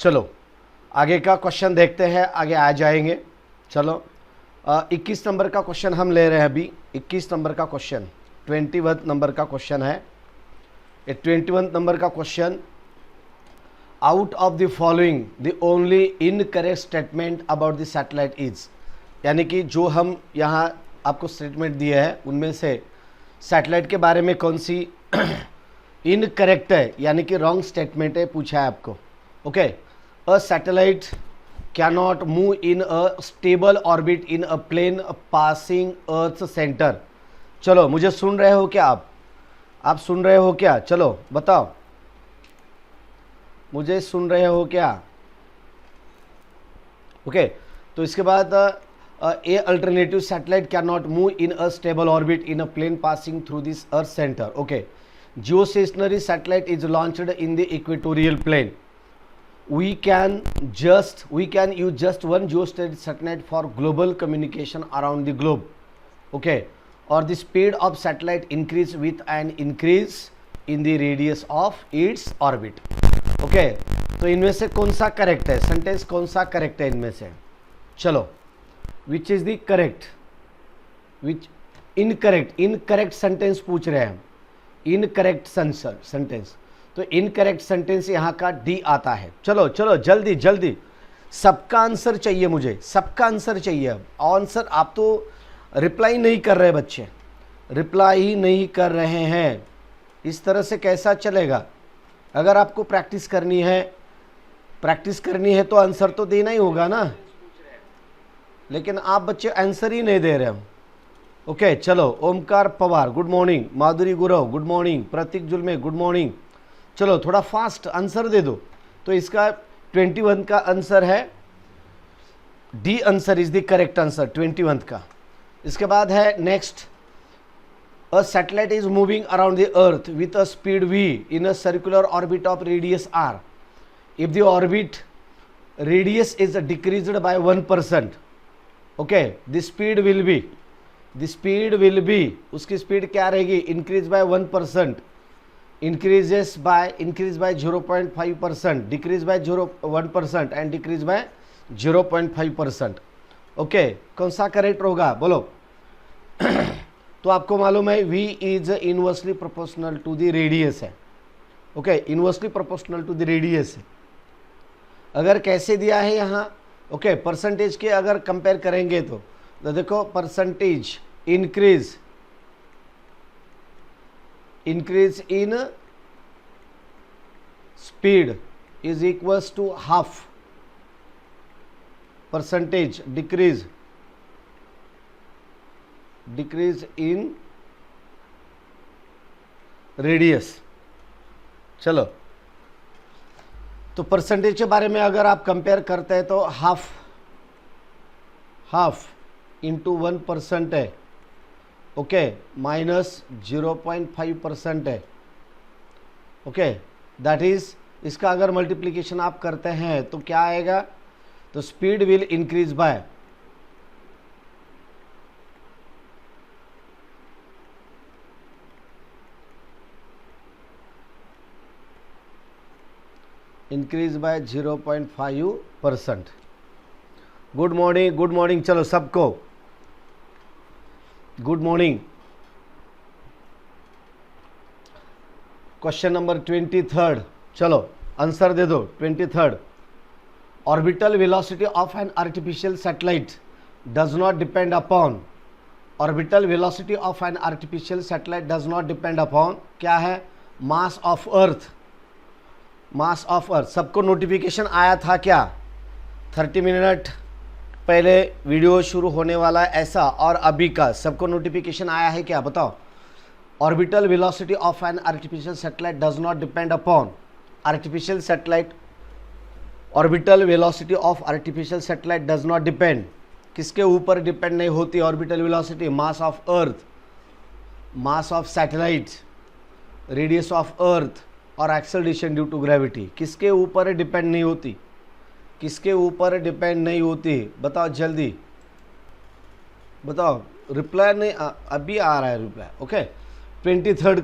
चलो आगे का क्वेश्चन देखते हैं, आगे आ जाएंगे। चलो 21 नंबर का क्वेश्चन हम ले रहे हैं अभी। 21 नंबर का क्वेश्चन 21 नंबर का क्वेश्चन है। 21 नंबर का question, out of the following the only incorrect statement about the satellite is, यानी कि जो हम यहाँ आपको स्टेटमेंट दिए हैं उनमें से सैटेलाइट के बारे में कौन सी इनकरेक्ट है, यानी कि रॉन्ग स्टेटमेंट है, पूछा है आपको। Okay, a satellite cannot move in a stable orbit in a plane passing earth centre. चलो मुझे सुन रहे हो क्या आप सुन रहे हो क्या? चलो बताओ, मुझे सुन रहे हो क्या? ओके, तो इसके बाद a alternative satellite cannot move in a stable orbit in a plane passing through this earth centre. Okay, geostationary satellite is launched in the equatorial plane. We can use just one geostationary satellite for global communication around the globe. Okay, or the speed of satellite increase with an increase in the radius of its orbit. Okay, तो इनमें से कौन सा correct है? Sentence कौन सा correct है इनमें से? चलो, विच is the correct, which incorrect sentence पूछ रहे हैं। इनकरेक्ट सेंटेंस, तो इनकरेक्ट सेंटेंस यहाँ का डी आता है। चलो चलो जल्दी जल्दी, सबका आंसर चाहिए मुझे, सबका आंसर चाहिए। आंसर आप तो रिप्लाई नहीं कर रहे बच्चे, रिप्लाई ही नहीं कर रहे हैं। इस तरह से कैसा चलेगा? अगर आपको प्रैक्टिस करनी है तो आंसर तो देना ही होगा ना, लेकिन आप बच्चे आंसर ही नहीं दे रहे हो। ओके, चलो ओमकार पवार गुड मॉर्निंग, माधुरी गुरव गुड मॉर्निंग, प्रतीक जुलमे गुड मॉर्निंग। चलो थोड़ा फास्ट आंसर दे दो। तो इसका 21 का आंसर है D, answer is the correct answer 21 का। इसके बाद है next, a satellite is moving around the earth with a speed v in a circular orbit of radius r if the orbit radius is decreased bye 1%। Okay, the speed will be, उसकी speed क्या रहेगी? Increase by 1%, increase by 0.5%, decrease by 1% and decrease by 0.5%। Okay, कौन सा correct होगा बोलो? तो आपको मालूम है v is inversely proportional to the radius है। Okay, inversely proportional to the radius है। अगर कैसे दिया है यहाँ, ओके, परसेंटेज के अगर कंपेयर करेंगे तो देखो, percentage increase in speed is equals to half, percentage decrease in radius. चलो, तो परसेंटेज के बारे में अगर आप कंपेयर करते हैं तो हाफ इंटू 1% है। ओके, माइनस 0.5% है। ओके, दैट इज, इसका अगर मल्टीप्लिकेशन आप करते हैं तो क्या आएगा? तो speed will increase by increase by 0.5%। Good morning, चलो सबको गुड मॉर्निंग। क्वेश्चन नंबर 23, चलो आंसर दे दो। 23, orbital velocity of N artificial satellite does not depend upon, orbital velocity of N artificial satellite does not depend upon क्या है? Mass of earth. Mass of earth, सबको notification आया था क्या? 30 minute पहले video शुरू होने वाला है ऐसा, और अभी का सबको नोटिफिकेशन आया है क्या? बताओ। Orbital velocity of N artificial satellite does not depend upon, artificial satellite, orbital velocity of artificial satellite does not depend, किसके ऊपर डिपेंड नहीं होती orbital velocity? Mass of earth, mass of satellite, radius of अर्थ और acceleration due to gravity, किसके ऊपर depend नहीं होती? किसके ऊपर डिपेंड नहीं होती? बताओ जल्दी बताओ। रिप्लाई नहीं अभी आ रहा है रिप्लाई। ओके, 23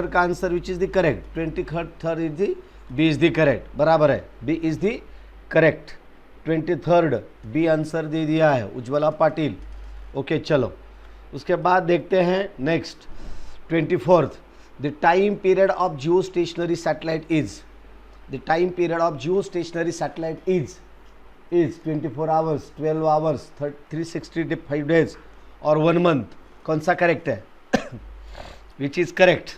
का answer which is the correct, 23 is the B is the correct, बराबर है, B is the correct. 23rd B answer दे दिया है उज्ज्वला पाटिल। ओके चलो उसके बाद देखते हैं next 24th, the time period of Jio stationery satellite is, the time period of Jio stationery satellite is 24 hours, 12 hours, 365 days और 1 मंथ। कौन सा करेक्ट है? Which is correct,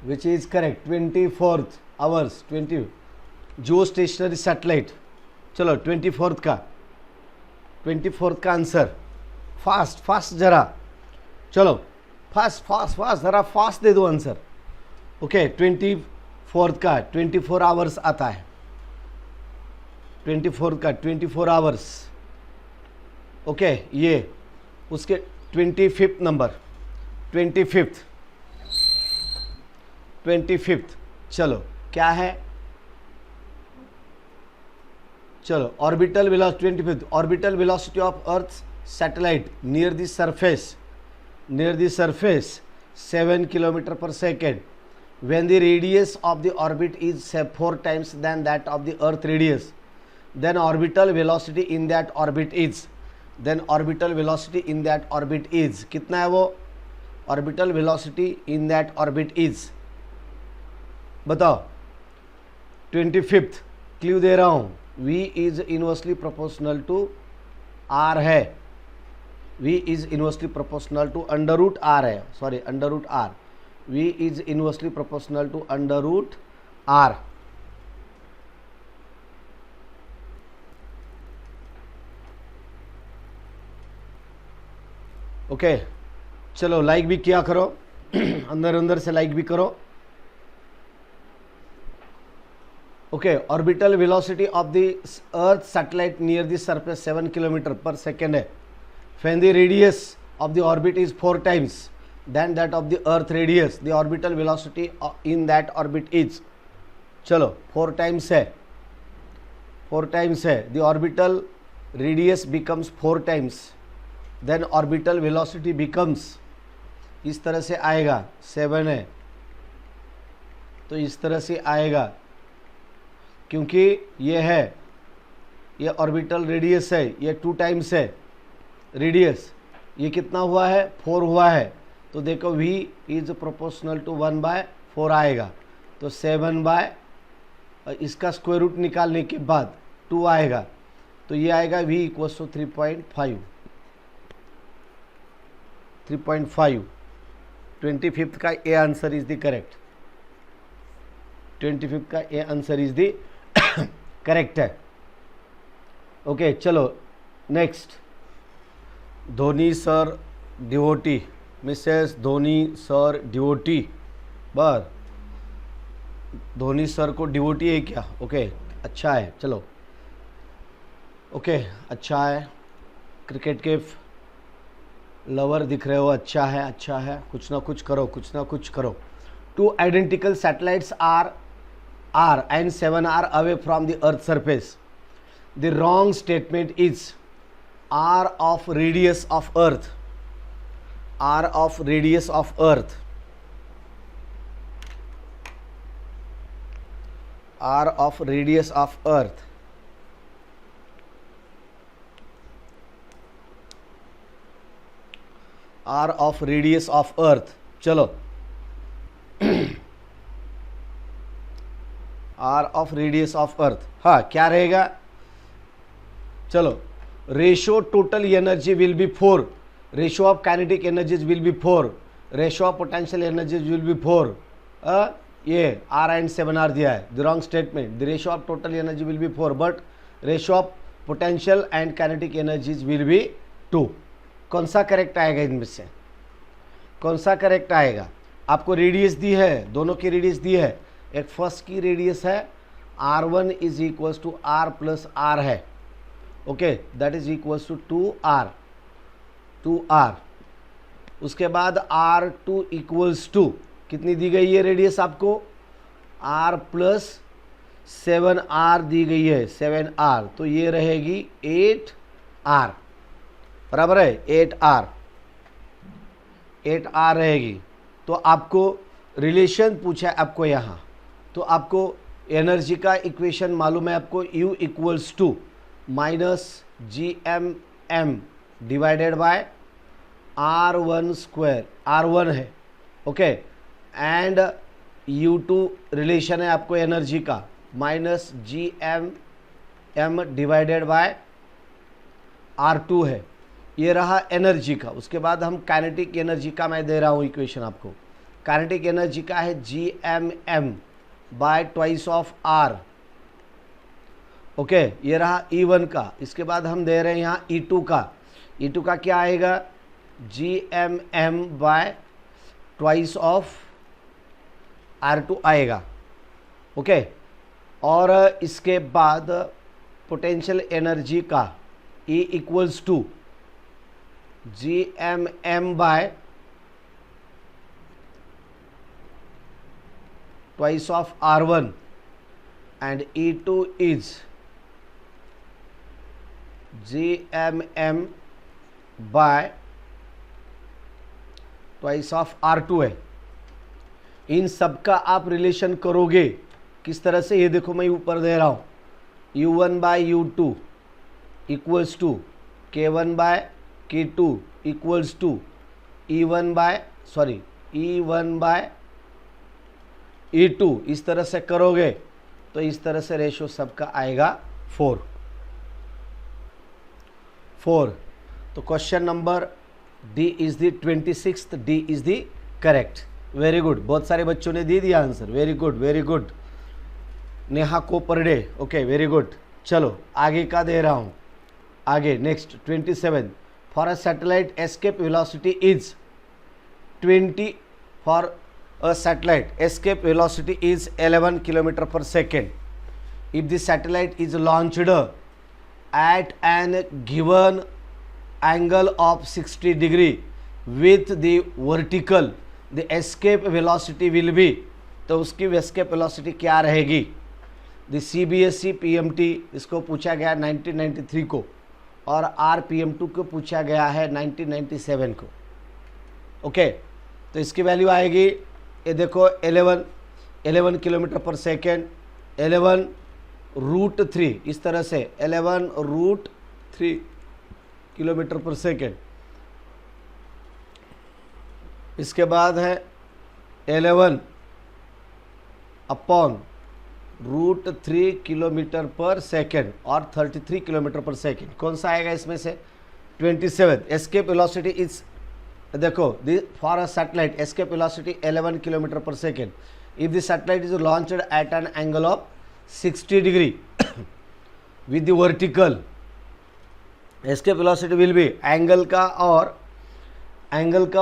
which is correct? 24 hours, 20 Jio stationery satellite. चलो 24th का answer, fast fast जरा, चलो fast fast fast जरा fast दे दो आंसर। ओके 24th का 24 आवर्स आता है, 24th का 24 आवर्स। ओके ये उसके 25th नंबर, 25th चलो क्या है? चलो orbital velocity 25th, orbital velocity of earth satellite near the surface 7 kilometre per second when the radius of the orbit is 4 times than that of the earth radius, then orbital velocity in that orbit is, कितना है वो? Orbital velocity in that orbit is, बताओ। 25th clue दे रहा हूं, v is inversely proportional to r है, v is inversely proportional to under root r है, sorry under root r, v is inversely proportional to under root r। Okay चलो like भी किया करो, अंदर अंदर से लाइक भी करो। Okay orbital velocity of the earth satellite near the surface 7 kilometre per second है। When the radius of the orbit is 4 times than that of the earth radius, the orbital velocity in that orbit is, चलो 4 times है, the orbital radius becomes 4 times, then orbital velocity becomes, इस तरह से आएगा, 7 है तो इस तरह से आएगा, क्योंकि ये है, ये ऑर्बिटल रेडियस है, ये 2 times है रेडियस, ये कितना हुआ है? 4 हुआ है, तो देखो v इज प्रोपोर्शनल टू 1/4 आएगा, तो 7 इसका स्क्वायर रूट निकालने के बाद 2 आएगा, तो ये आएगा v इक्वल्स टू 3.5। 25th का A answer is the correct, 25th का A answer is the correct है। ओके चलो next, Dhoni sir devotee, Mrs Dhoni sir devotee, बस धोनी सर को डिवोटी है क्या? ओके अच्छा है, चलो ओके अच्छा है, क्रिकेट के लवर दिख रहे हो, अच्छा है, कुछ ना कुछ करो। 2 identical satellites are and 7 are away from the earth surface. The wrong statement is r of radius of earth, r of radius of earth, r of radius of earth, r of radius of earth। चलो r of radius of earth, हाँ क्या रहेगा? चलो ratio total energy will be 4, ratio of kinetic energies will be 4, ratio of potential energies will be 4। ये r and 7 r दिया है, the wrong statement. The ratio of total energy will be 4 but ratio of potential and kinetic energies will be 2। कौन सा correct आएगा इनमें से? कौन सा करेक्ट आएगा? आपको रेडियस दी है, दोनों की रेडियस दी है। एक फर्स्ट की रेडियस है r1 is equals to r plus r है, okay that is equals to 2r। उसके बाद r2 इक्वल्स टू कितनी दी गई है रेडियस आपको? r प्लस 7r दी गई है, 7r, तो ये रहेगी 8r, बराबर है 8r रहेगी। तो आपको रिलेशन पूछा है आपको यहाँ, तो आपको एनर्जी का इक्वेशन मालूम है आपको, U equals to minus GMM divided by R1 square, R1 है, ओके, एंड U2 रिलेशन है आपको एनर्जी का, minus GMM divided bye R2 है। ये रहा एनर्जी का। उसके बाद हम काइनेटिक एनर्जी का मैं दे रहा हूँ इक्वेशन आपको। काइनेटिक एनर्जी का है GMM by twice of R, okay, ये रहा E1 का। इसके बाद हम दे रहे हैं यहाँ E2 का। E2 का क्या आएगा, GMM by twice of R2 आएगा, ओके। और इसके बाद पोटेंशियल एनर्जी का E equals to GMM by twice of R1 and E2 is GMM by twice of R2 है। इन सब का आप रिलेशन करोगे किस तरह से, ये देखो मैं ऊपर दे रहा हूँ, U1 by U2 equals to K1 by K2 equals to E1 by E2। इस तरह से करोगे तो इस तरह से रेशो सबका आएगा 4। तो question number D is the 26th, D is the correct. Very good, बहुत सारे बच्चों ने दे दिया answer, very good very good. Neha को per day, okay, very good. चलो आगे का दे रहा हूँ, आगे next 27। For a satellite escape velocity is 20, for a satellite escape velocity is 11 km per second. If the satellite is launched at an given angle of 60 degree with the vertical, the escape velocity will be, तो उसकी escape velocity क्या रहेगी। the CBSE PMT इसको पूछा गया 1993 को, और RPM2 को पूछा गया है 1997 को, ओके। तो इसकी वैल्यू आएगी, ये देखो 11 किलोमीटर पर सेकेंड, 11√3, इस तरह से 11√3 किलोमीटर पर सेकेंड। इसके बाद है 11/√3 किलोमीटर पर सेकेंड और 33 किलोमीटर पर सेकेंड। कौन सा आएगा इसमें से, 27। एस्केप वेलोसिटी इज, देखो, for a satellite escape velocity 11 kilometre per second. If the satellite is launched at an angle of 60 degree with the vertical, escape velocity will be, angle का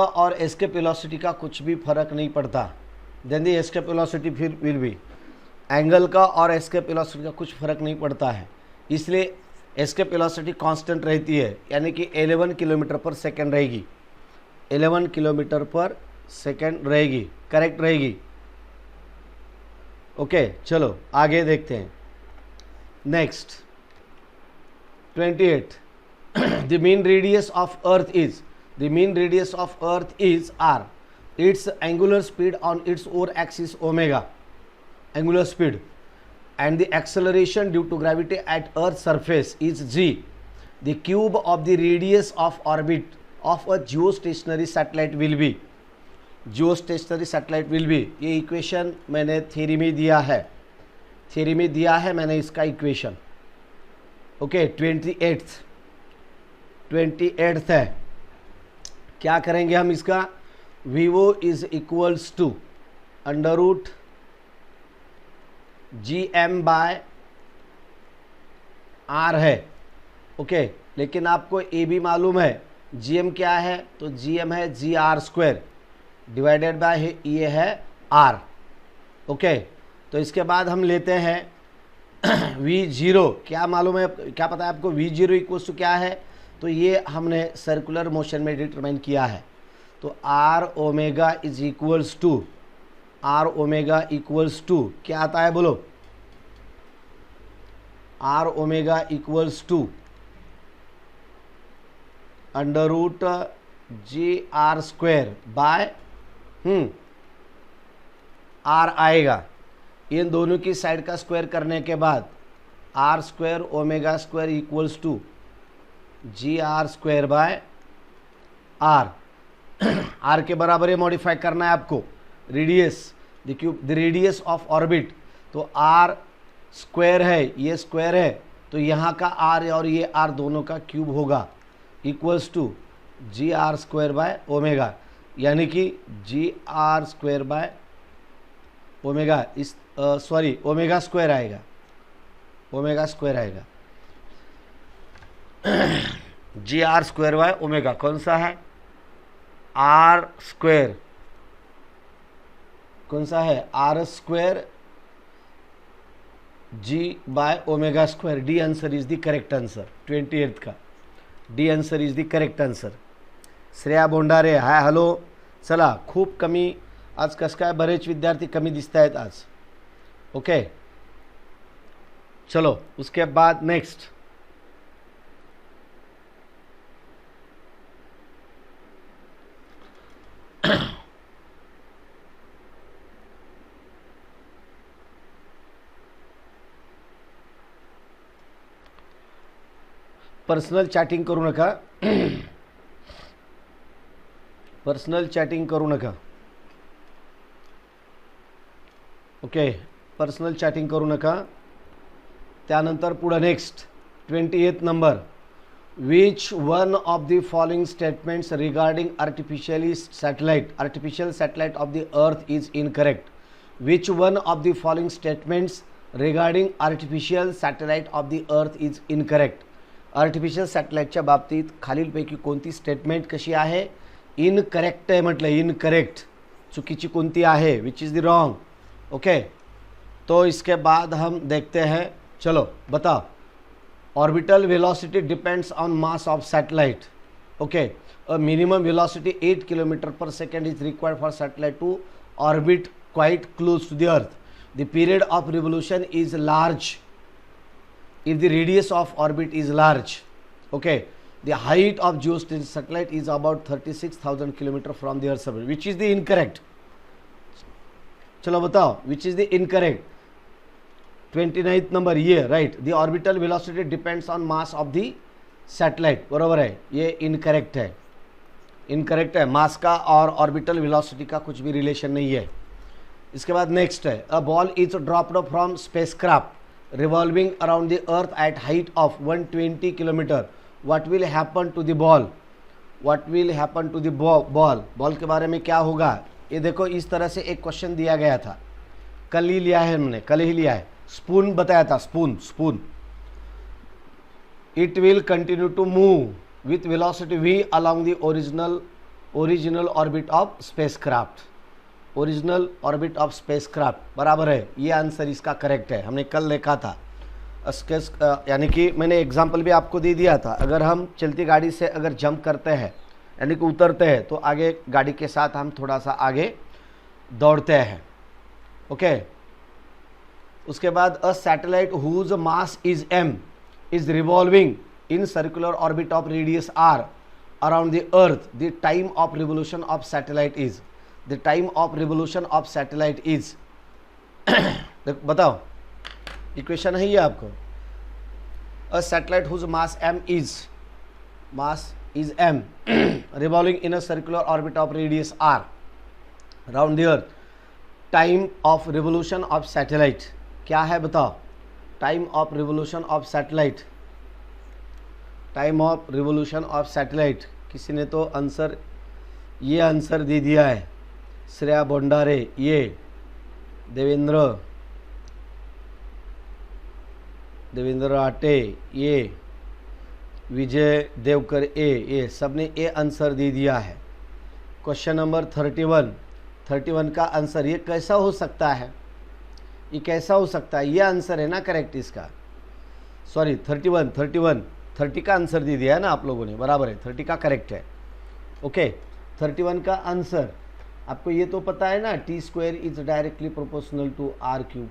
और escape velocity का कुछ भी फर्क नहीं पड़ता। Then the escape velocity फिर will be, angle का और एस्केप वेलोसिटी का कुछ फर्क नहीं पड़ता है, इसलिए एस्केप वेलोसिटी कांस्टेंट रहती है, यानी कि 11 किलोमीटर पर सेकेंड रहेगी, 11 किलोमीटर पर सेकेंड रहेगी, करेक्ट रहेगी, ओके। चलो आगे देखते हैं, next 28। The mean radius of earth is, the mean radius of earth is R, its angular speed on its or axis omega, angular speed, and the acceleration due to gravity at earth surface is G, the cube of the radius of orbit of a geostationary satellite will be, geostationary satellite will be, ये equation मैंने theory में दिया है, मैंने इसका equation, okay. 28th है, क्या करेंगे हम इसका, VO is equals to √GM by R है, ओके। लेकिन आपको ये भी मालूम है GM क्या है, तो GM है GR² डिवाइडेड बाय ये है R, ओके। तो इसके बाद हम लेते हैं V0, क्या मालूम है, क्या पता है आपको, V0 इक्वल्स टू क्या है, तो ये हमने सर्कुलर मोशन में डिटरमाइन किया है। तो R omega is equals to क्या आता है बोलो, R omega equals to √GR² by R आएगा। इन दोनों की साइड का स्क्वायर करने के बाद R square omega square equals to G R square by R. R के बराबर ये मॉडिफाई करना है आपको, radius the radius of orbit, तो आर स्क्वायर है, ये स्क्वायर है, तो यहाँ का आर और ये आर दोनों का क्यूब होगा, equals to G R square by omega, यानी कि G R square by omega, इस सॉरी ओमेगा स्क्वायर आएगा, ओमेगा स्क्वायर आएगा G R square by omega. कौन सा है? आर स्क्वायर, कौन सा है? R square G by omega square. D answer is the correct answer, 28th का D answer is the correct answer. Shreya Bondare hi hello. चला, खूप कमी आज कसं काय बरेच विद्यार्थी कमी दिसत आहेत आज. ओके चलो, उसके बाद नेक्स्ट पर्सनल चॅटिंग करू नका. पर्सनल चॅटिंग करू नका. ओके, पर्सनल चॅटिंग करू नका. त्यानंतर पुढे next 28th number. Which one of the following statements regarding artificial satellite of the earth is incorrect. Which one of the following statements regarding artificial satellite of the earth is incorrect. Artificial सॅटेलाइटच्या बाबतीत खालीलपैकी कोणती statement कशी आहे? Incorrect आहे म्हटलं, incorrect, चुकीची कोणती आहे? Which is the wrong. Okay, तो इसके बाद हम देखते हैं. चलो बताओ. Orbital velocity depends on mass of satellite. Okay, a minimum velocity 8 km/s is required for satellite to orbit quite close to the earth. The period of revolution is large if the radius of orbit is large. Okay, the height of geostationary satellite is about 36,000 km from the earth's surface. Which is the incorrect? चलो बताओ, which is the incorrect? 29th number ये right. The orbital velocity depends on mass of the satellite. बरोबर है, ये incorrect है, incorrect है. मास का और ऑर्बिटल वेलोसिटी का कुछ भी रिलेशन नहीं है. इसके बाद नेक्स्ट है. A ball is dropped from spacecraft revolving around the earth at height of 120 km. what will happen to the ball? what will happen to the ball? Ball के बारे में क्या होगा? ये देखो, इस तरह से एक क्वेश्चन दिया गया था, कल ही लिया है हमने, कल ही लिया है. स्पून बताया था, spoon. it will continue to move with velocity v along the original orbit of spacecraft. Original orbit of spacecraft, बराबर है. ये आंसर इसका करेक्ट है, हमने कल लिखा था. यानी कि मैंने एग्जांपल भी आपको दे दिया था. अगर हम चलती गाड़ी से अगर जंप करते हैं यानी कि उतरते हैं, तो आगे गाड़ी के साथ हम थोड़ा सा आगे दौड़ते हैं. ओके, उसके बाद a satellite whose mass is m is revolving in circular orbit of radius r around the earth. The time of revolution of satellite is. The time of revolution of satellite is. बताओ, equation है ये आपको. A satellite whose mass m is m revolving in a circular orbit of radius r around the earth. Time of revolution of satellite क्या है बताओ? Time of revolution of satellite. Time of revolution of satellite. किसी ने तो answer, ये answer दे दिया है. श्रेया बोंडारे, ये देवेंद्र आटे, ये विजय देवकर, ये सब ने ए आंसर दे दिया है. क्वेश्चन नंबर 31 का आंसर ये कैसा हो सकता है? ये कैसा हो सकता है? ये आंसर है ना करेक्ट इसका. सॉरी 30 का आंसर दे दिया है ना आप लोगों ने, बराबर है, 30 का करेक्ट है. ओके, 31 का आंसर आपको ये तो पता है ना, t² is directly proportional to r³.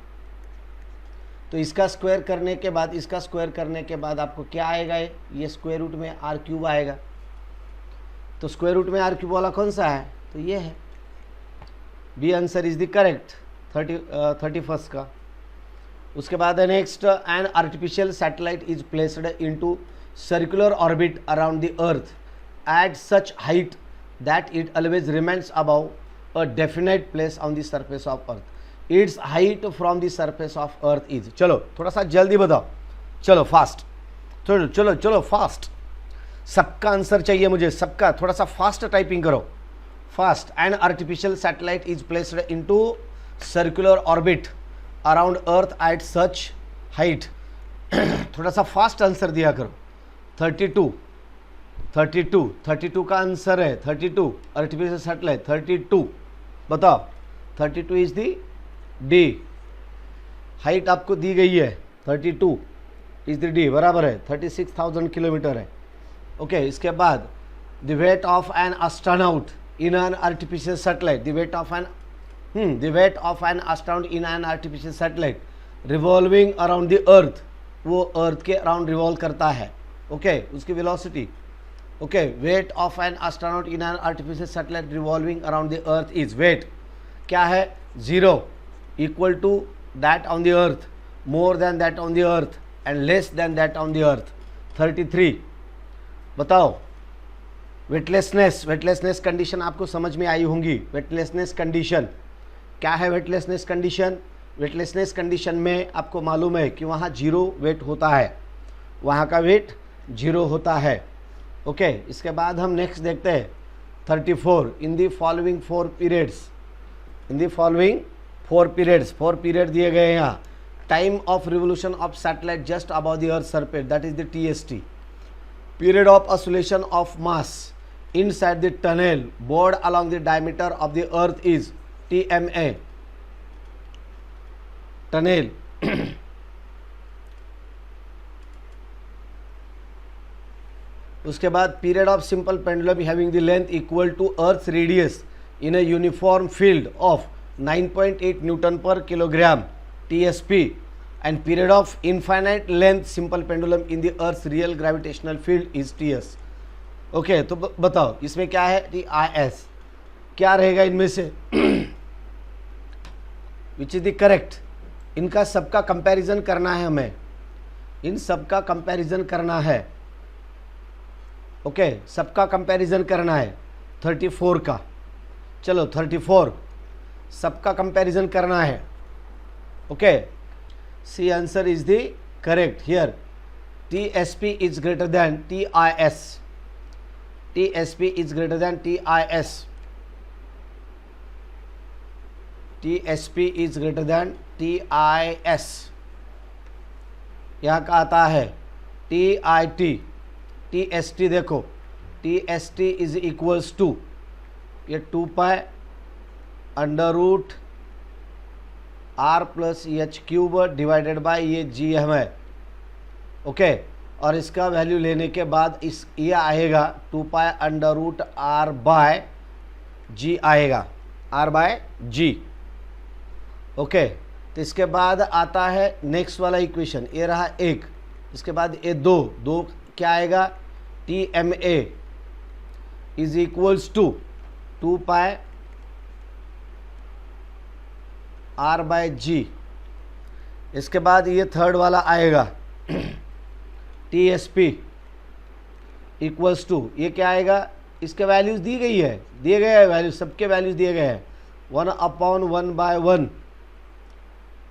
तो इसका स्क्वायर करने के बाद, इसका स्क्वायर करने के बाद आपको क्या आएगा? ये स्क्वायर रूट में r³ आएगा. तो स्क्वायर रूट में r³ वाला कौन सा है? तो ये है. B answer is the correct. 31st का। उसके बाद है next, an artificial satellite is placed into circular orbit around the earth at such height that it always remains above a definite place on the surface of earth. Its height from the surface of earth is, चलो थोड़ा सा जल्दी बताओ, चलो fast, चलो चलो चलो fast, सबका आंसर चाहिए मुझे, सबका, थोड़ा सा फास्ट टाइपिंग करो, fast. N artificial satellite is placed into circular orbit around earth at such height, थोड़ा सा फास्ट आंसर दिया करो। 32 का आंसर है 32, आर्टिफिशियल सैटेलाइट 32, बताओ 32 इज दी डी, हाइट आपको दी गई है 32 इज द डी, बराबर है 36,000 किलोमीटर है। ओके, इसके बाद the weight of an astronaut in an artificial satellite, the weight of an astronaut in an artificial satellite revolving around the earth, वो earth के अराउंड रिवॉल्व करता है। ओके, उसकी velocity, okay, weight of an astronaut in an artificial satellite revolving around the earth is, weight क्या है 0, equal to that on the earth, more than that on the earth and less than that on the अर्थ। 33, बताओ weightlessness condition आपको समझ में आई होंगी। Weightlessness condition क्या है? Weightlessness condition में आपको मालूम है कि वहाँ 0 वेट होता है, वहाँ का वेट 0 होता है। ओके, इसके बाद हम नेक्स्ट देखते हैं 34, in the following 4 periods, in the following 4 periods, 4 period दिए गए हैं यहाँ। Time of revolution of satellite just about the earth surface, that is the TST। Period of oscillation of mass inside the tunnel bored along the diameter of the earth is TMA, tunnel। उसके बाद period of simple pendulum having the length equal to earth's radius in a uniform field of 9.8 newton per kilogram TSP, and period of infinite length simple pendulum in the earth's real gravitational field is TS। Okay, तो बताओ इसमें क्या है TIS, क्या रहेगा इनमें से विच is the correct? इनका सबका कंपैरिजन करना है हमें, इन सबका कंपैरिजन करना है। ओके, सबका कंपैरिजन करना है 34 का, चलो 34 सबका कंपैरिजन करना है। Okay, C answer is the correct here, TSP is greater than TIS, TSP is greater than TIS, TSP is greater than TIS। यहाँ का आता है TIT, TST देखो, TST is equals to ये 2 pi under root R plus H cube divided by ये GM है। ओके, और इसका वैल्यू लेने के बाद इस ये आएगा 2 pi under root R by G आएगा, R बाय G। ओके, तो इसके बाद आता है नेक्स्ट वाला इक्वेशन, ये रहा 1, इसके बाद ये 2 क्या आएगा TMA is equals to 2 pi R by G। इसके बाद ये थर्ड वाला आएगा TSP इक्वल्स टू, ये क्या आएगा, इसके वैल्यूज दी गई है, दिए गए हैं वैल्यूज, सबके वैल्यूज दिए गए हैं 1/1/1,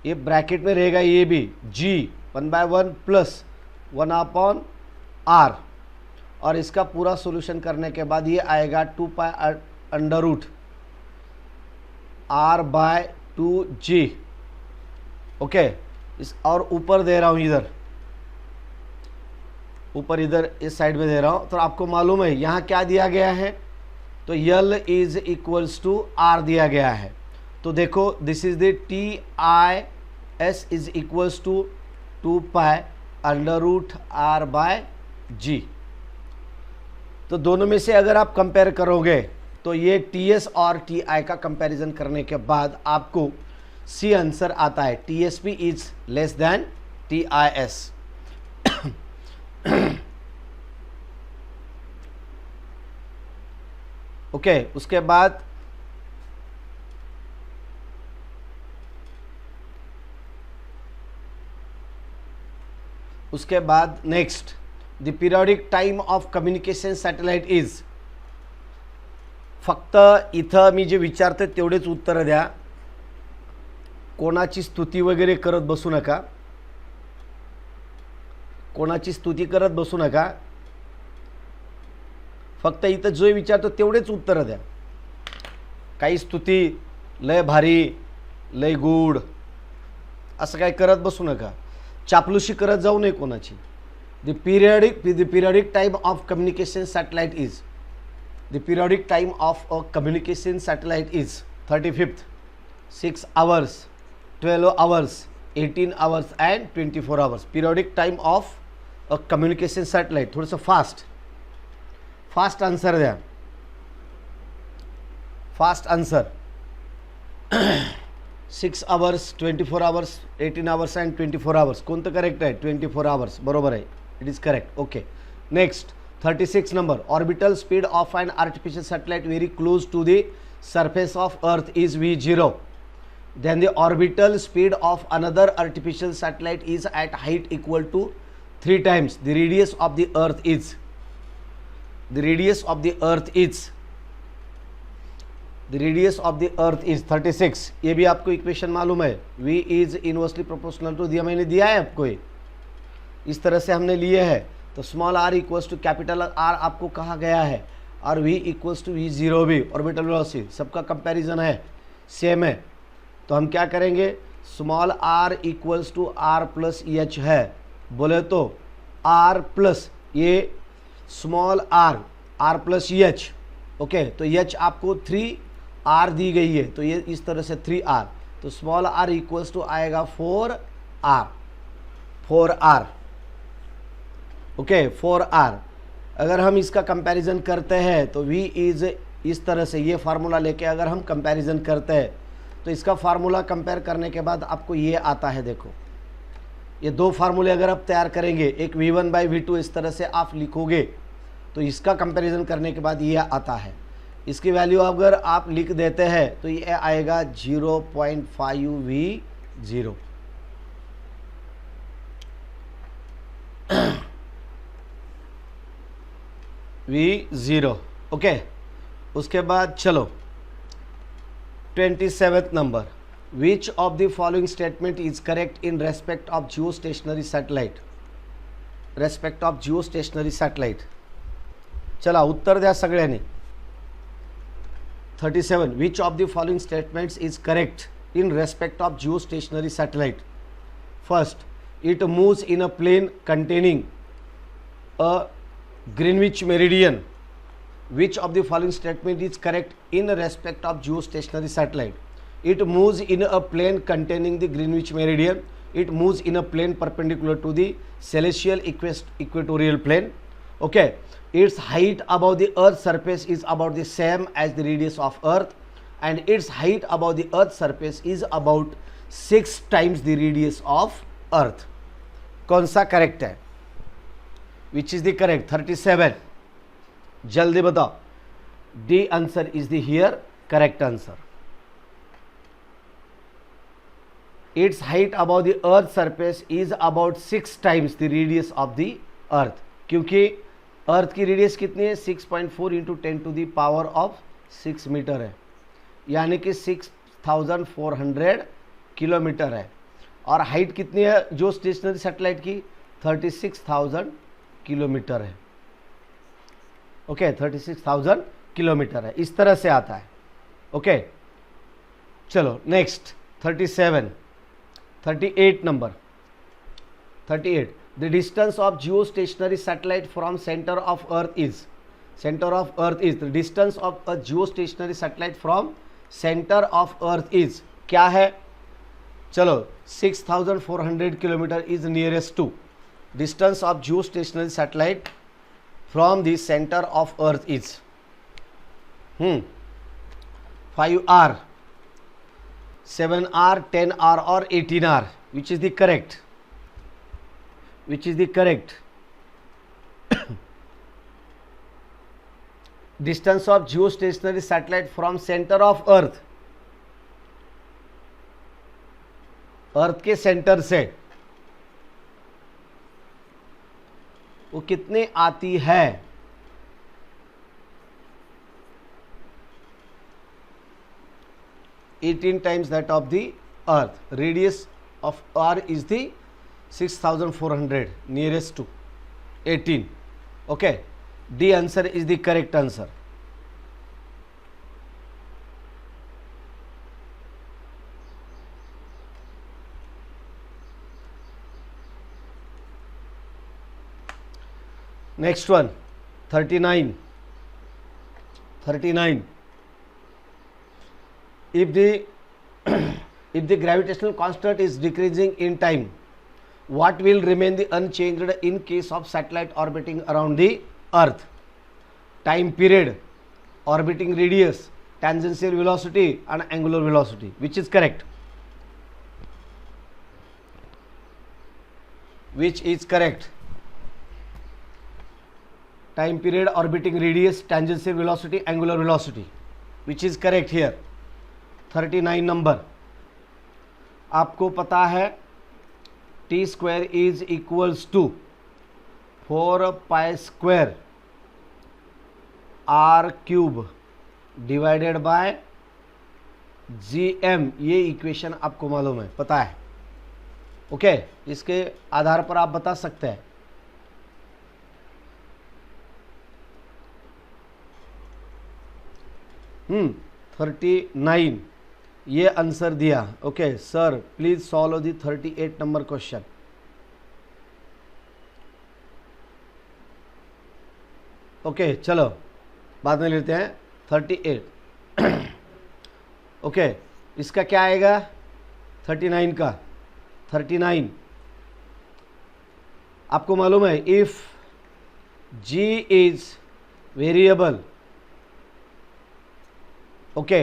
ये ब्रैकेट में रहेगा ये भी G 1/1 प्लस 1/R, और इसका पूरा सॉल्यूशन करने के बाद ये आएगा 2 pi under root R by 2G। Okay, इस और ऊपर दे रहा हूँ, इधर ऊपर इधर इस साइड में दे रहा हूँ, तो आपको मालूम है यहाँ क्या दिया गया है, तो L is equals to R दिया गया है। तो देखो this is the TIS is equals to 2 pi under root R by G। तो दोनों में से अगर आप कंपेयर करोगे तो ये TS और TI का कंपैरिजन करने के बाद आपको C आंसर आता है, TSP is less than TIS। Okay, उसके बाद उसके बाद next, the periodic time of communication satellite is. फक्त इथं मी जे विचारते तेवढेच उत्तर द्या, कोणाची स्तुती वगैरे करत बसू नका, कोणाची स्तुती करत बसू नका. फक्त इथं जो विचारतो तेवढेच उत्तर द्या. काही स्तुती लय भारी, लय गुड असं काय करत बसू नका, चापलुशी करत जाऊ नये कोणाची. The periodic time of communication satellite is, the periodic time of a communication satellite is 35th, 6 hours, 12 hours, 18 hours and 24 hours. Periodic time of a communication satellite. थोडंसं फास्ट आन्सर द्या, fast answer. 6 hours, 24 hours, 18 hours and 24 hours. कोणतं correct आहे? 24 hours बरोबर आहे. It is correct. Okay. Next 36 number. Orbital speed of an artificial satellite very close to the surface of Earth is v0. Then the orbital speed of another artificial satellite is at height equal to 3 times the radius of the Earth is. The radius of the Earth is. The radius of the Earth is 36. ये भी आपको equation मालूम है. V is inversely proportional to दिया, मैंने दिया है आपको, ये इस तरह से हमने लिए है. तो small r equals to capital R आपको कहा गया है, और V इक्वल्स टू V0 भी. ऑर्बिटल वेलोसिटी सबका कंपैरिजन है, सेम है. तो हम क्या करेंगे, small r equals to R plus H है, बोले तो R प्लस ये small R plus H. Okay, तो एच आपको 3R दी गई है, तो ये इस तरह से 3R. तो स्मॉल r इक्वल्स टू आएगा 4R. Okay, 4R. अगर हम इसका कंपैरिजन करते हैं तो V इज इस तरह से, ये फार्मूला लेके अगर हम कंपैरिजन करते हैं तो इसका फार्मूला कंपेयर करने के बाद आपको ये आता है. देखो, ये दो फार्मूले अगर आप तैयार करेंगे, एक V1/V2 इस तरह से आप लिखोगे, तो इसका कंपैरिजन करने के बाद ये आता है. इसकी वैल्यू अगर आप लिख देते हैं तो ये आएगा 0.5 V0. V0. ओके. उसके बाद चलो 27th number. Which of the following statement is correct in respect of geostationary satellite. Respect of geostationary satellite. चला उत्तर द्या सगळ्यांनी. 37. Which of the following statements is correct in respect of geostationary satellite. First, it moves in a plane containing a Greenwich meridian. Which of the following statement is correct in respect of geostationary satellite? It moves in a plane containing the Greenwich meridian. It moves in a plane perpendicular to the celestial equatorial plane. Okay. Its height above the Earth's surface is about the same as the radius of Earth, and its height above the Earth's surface is about 6 times the radius of Earth. कौन सा correct है? Which is the correct? 37. जल्दी बताओ. D answer is the here correct answer. Its height above the Earth's surface is about 6 times the radius of the Earth. क्योंकि अर्थ की radius कितनी है? 6.4 into 10 to the power of 6 metre है, यानी कि 6400 kilometre है. और हाइट कितनी है जो स्टेशनरी सैटेलाइट की? 36,000 किलोमीटर है. ओके, 36,000 किलोमीटर है. इस तरह से आता है. ओके, चलो next 38 number. 38. The distance of geostationary satellite from centre of earth is. Centre of earth is. The distance of a geostationary satellite from centre of earth is क्या है? चलो 6400 kilometre is nearest to. Distance of geostationary satellite from the center of Earth is 5R, 7R, 10R or 18R. Which is the correct? Which is the correct? Distance of geostationary satellite from center of Earth. Earth के centre से वो कितने आती है? Eighteen times that of the earth. Radius of R is the 6400 nearest to 18. Okay, D answer is the correct answer. Next one, 39. If the if the gravitational constant is decreasing in time, what will remain the unchanged in case of satellite orbiting around the earth? Time period, orbiting radius, tangential velocity and angular velocity. Which is correct? Which is correct? Time period, orbiting radius, tangential velocity, angular velocity. Which is correct here? 39 number. आपको पता है T square is equals to 4 pi square R cube divided by G M. ये equation आपको मालूम है, पता है. Okay, इसके आधार पर आप बता सकते हैं. हम्म, 39 ये आंसर दिया. Okay sir, please solve the 38 number question. Okay चलो बाद में लेते हैं 38. ओके, इसका क्या आएगा 39 का? 39 आपको मालूम है, if g is variable, okay,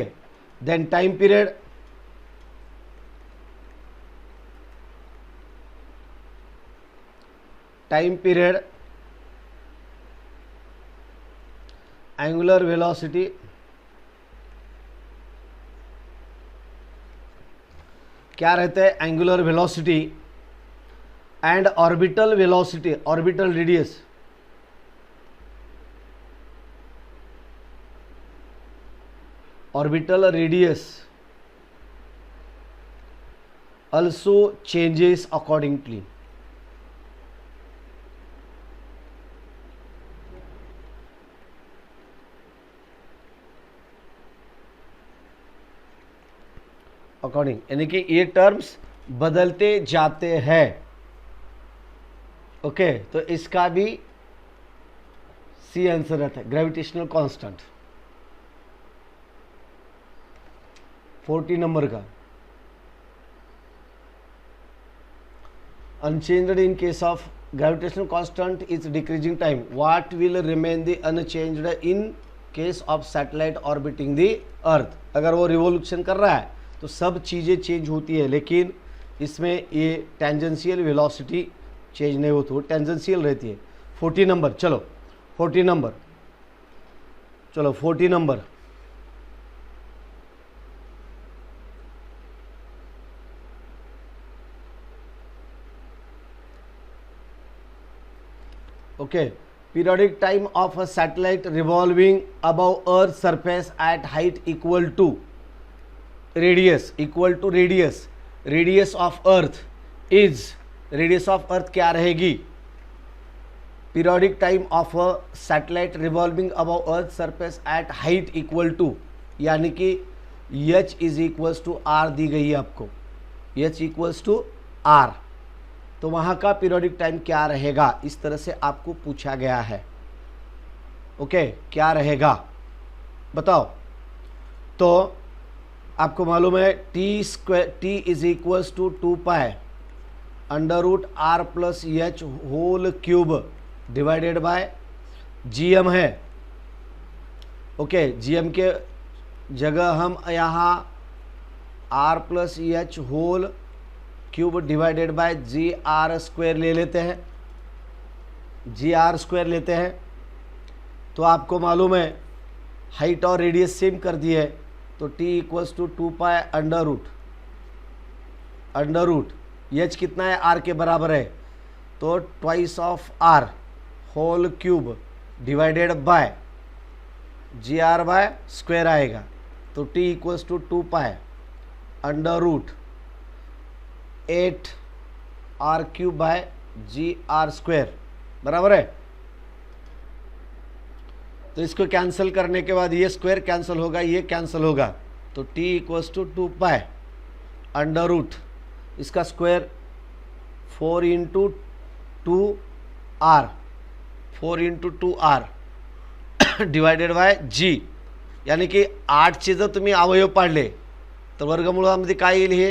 then time period angular velocity क्या रहता है? angular velocity and orbital velocity, orbital radius. Orbital radius also changes accordingly. According यानी कि ये टर्म्स बदलते जाते हैं. ओके, तो इसका भी सी आंसर रहता है, ग्रेविटेशनल कांस्टेंट. 40 नंबर का, unchanged in case of gravitational constant is decreasing time, what will remain the unchanged in case of satellite orbiting the earth? अगर वो रिवोल्यूशन कर रहा है तो सब चीज़ें चेंज होती है, लेकिन इसमें ये टेंजेंशियल वेलोसिटी चेंज नहीं होती, वो टेंजेंशियल रहती है. 40 नंबर, चलो 40 नंबर, चलो 40 number. Okay, periodic time of a satellite revolving above Earth's surface at height equal to radius of Earth is, radius of Earth क्या रहेगी? Periodic time of a satellite revolving above Earth's surface at height equal to, यानी कि h is equals to r दी गई है आपको, h equals to r. तो वहाँ का पीरियोडिक टाइम क्या रहेगा, इस तरह से आपको पूछा गया है. ओके, क्या रहेगा बताओ. तो आपको मालूम है T is equals to 2 pi under root R plus H whole cube divided by G M है. ओके, जी एम के जगह हम यहाँ R plus H whole cube divided by G R square ले लेते हैं, जी आर स्क्वायर लेते हैं. तो आपको मालूम है हाइट और रेडियस सेम कर दिए, तो T equals to 2 pi under root H कितना है? आर के बराबर है, तो twice of R whole cube divided by G R by square आएगा, तो t equals to 2 pi under root 8 R cube by G R square, बराबर है। तो इसको कैंसिल करने के बाद ये स्क्वायर कैंसिल होगा, ये कैंसिल होगा, तो t equals to 2 pi under root इसका square 4 into 2 R, 4 into 2 R divided by G, यानी की 8चे जर तुम्ही अवयव पाडले तर वर्गमूळामध्ये काय येईल, हे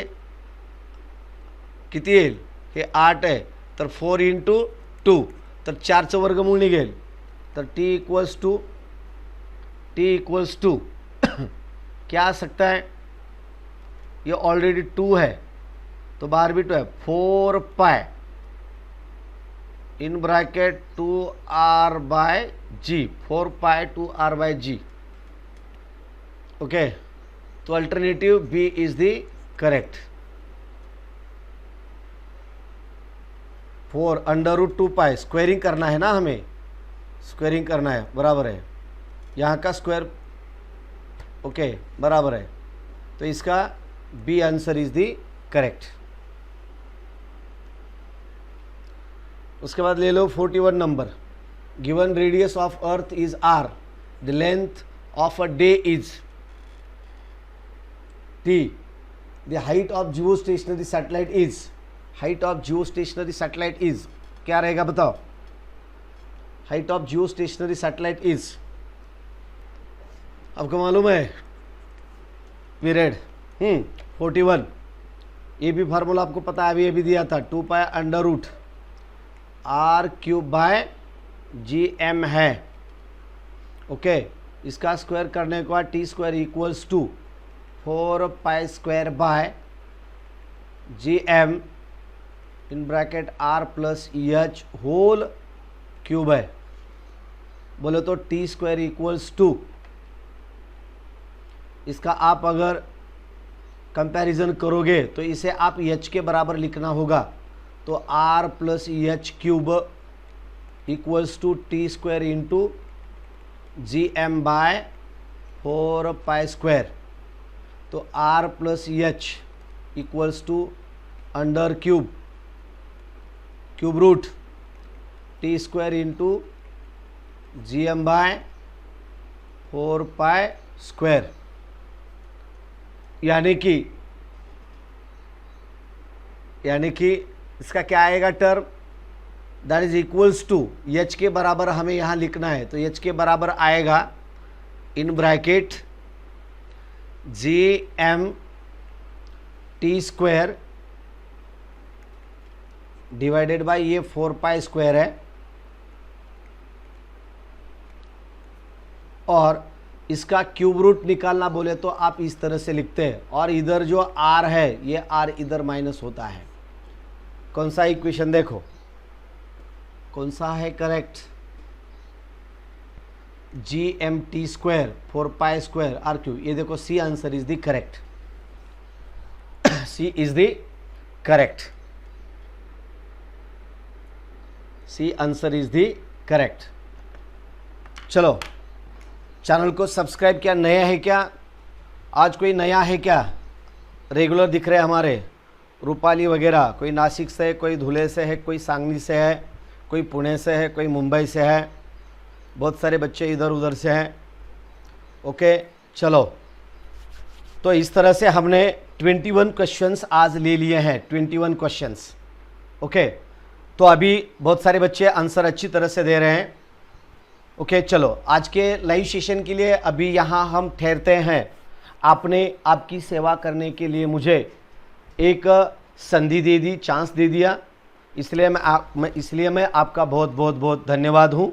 किती येईल, हे 8 आहे, तर 4 इंटू 2, तर 4चं वर्गमूळ निघेल, तर t इक्वल्स टू क्या आ सकता है, ये ऑलरेडी 2 है तो बाहर भी 2 है, 4 पाई इन bracket 2r by G, 4 pi 2r by G, okay. तो alternative B is the correct. 4 under root 2 pi, squaring करना है ना, हमें स्क्वेयरिंग करना है, बराबर है, यहाँ का स्क्वायर, ओके बराबर है, तो इसका B answer is the correct. उसके बाद ले लो 41 number, given radius of earth is R, the length of a day is T, the height of geostationary satellite is, height of geostationary satellite is, क्या रहेगा बताओ, height of geostationary satellite is, आपको मालूम है पीरियड 41, ये भी formula आपको पता है, अभी ये भी दिया था, 2 pi under root R cube by G M है, ओके। इसका स्क्वायर करने के बाद T square equals to 4 pi square by G M in bracket R plus H whole cube है, बोले तो टी स्क्वायर इक्वल्स टू, इसका आप अगर कंपैरिजन करोगे तो इसे आप एच के बराबर लिखना होगा, तो R plus H cube equals to T square into G M by 4 pi square, तो R plus H equals to under cube root T square into G M by 4 pi square, यानी कि इसका क्या आएगा term, that is equals to H के बराबर हमें यहाँ लिखना है, तो एच के बराबर आएगा in bracket G M T square divided by ये 4 पाई स्क्वायर है, और इसका क्यूब रूट निकालना बोले तो आप इस तरह से लिखते हैं, और इधर जो आर है ये आर इधर माइनस होता है। कौन सा इक्वेशन देखो, कौन सा है correct, G M T square 4 pi square R cube, ये देखो C answer is the correct, C is the correct, C answer is the correct. चलो, चैनल को सब्सक्राइब किया, नया है क्या, आज कोई नया है क्या, रेगुलर दिख रहे हमारे रूपाली वगैरह, कोई नासिक से है, कोई धुले से है, कोई सांगली से है, कोई पुणे से है, कोई मुंबई से है, बहुत सारे बच्चे इधर उधर से हैं, ओके। चलो, तो इस तरह से हमने 21 क्वेश्चंस आज ले लिए हैं, 21 क्वेश्चंस, ओके। तो अभी बहुत सारे बच्चे आंसर अच्छी तरह से दे रहे हैं, ओके। चलो, आज के लाइव सेशन के लिए अभी यहाँ हम ठहरते हैं। आपने आपकी सेवा करने के लिए मुझे एक संधि दे दी, चांस दे दिया, इसलिए मैं आपका बहुत बहुत बहुत धन्यवाद हूँ।